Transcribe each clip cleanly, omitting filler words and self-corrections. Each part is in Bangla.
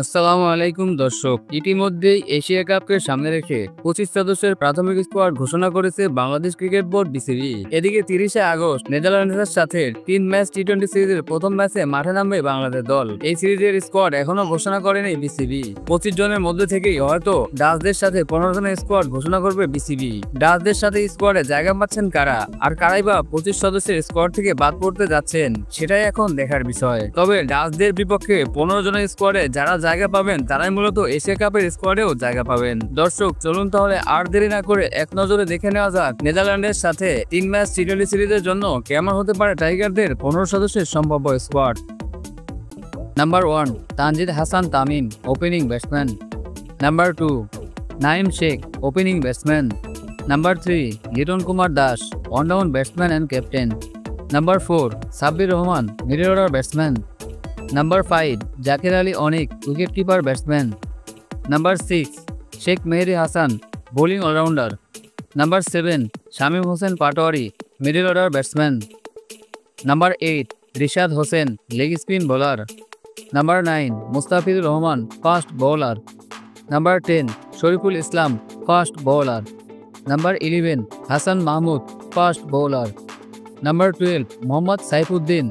আসসালামু আলাইকুম দর্শক, ইতিমধ্যেই এশিয়া কাপকে সামনে রেখে 25 সদস্যের প্রাথমিক স্কোয়াড ঘোষণা করেছে বাংলাদেশ ক্রিকেট বোর্ড বিসিবি। এদিকে 30 আগস্ট নেদারল্যান্ডসের সাথে 3 ম্যাচ টি-20 সিরিজের প্রথম ম্যাচে মাঠে নামবে বাংলাদেশ দল। এই সিরিজের স্কোয়াড এখনো ঘোষণা করেনি বিসিবি। 25 জনের মধ্যে থেকেই হয়তো ডাচদের সাথে 15 জনের স্কোয়াড ঘোষণা করবে বিসিবি। ডাচদের সাথে স্কোয়াডে জায়গা পাচ্ছেন কারা, আর কারাই বা 25 সদস্যের স্কোয়াড থেকে বাদ পড়তে যাচ্ছেন, সেটাই এখন দেখার বিষয়। তবে ডাচদের বিপক্ষে 15 জনের স্কোয়াডে যারা জায়গা পাবেন তারাই মূলত এশিয়া কাপের স্কোয়াডেও জায়গা পাবেন। দর্শক, চলুন তাহলে আর দেরি না করে এক নজরে দেখে নেওয়া যাক নেদারল্যান্ডের সাথে 3 ম্যাচ টি-20 সিরিজের জন্য কেমন হতে পারে টাইগারদের 15 সদস্যের সম্ভাব্য squad. Number 1, Tanzid Hasan Tamim, opening batsman. Number 2, Naim Sheikh, opening batsman. Number 3, Liton Kumar Das, on down batsman and captain. Number 4, Sabbir Rahman, middle order batsman. Number 5, Zakir Ali Anik, wicket keeper batsman. Number 6, Sheikh Mehedi Hasan, bowling all rounder. Number 7, Shamim Hossain Patwari, middle order batsman. Number 8, Rishad Hossain, leg spin bowler. Number 9, Mustafizur Rahman, fast bowler. Number 10, Shoriful Islam, fast bowler. Number 11, Hasan Mahmud, fast bowler. Number 12, Mohammad Saifuddin,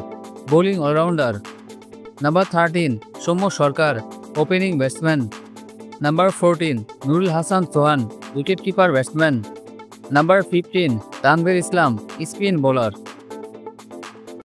bowling all rounder. Number 13, Soumya Sarkar, opening batsman. Number 14, Nurul Hasan Sohan, wicket keeper batsman. Number 15, Tanvir Islam, spin bowler.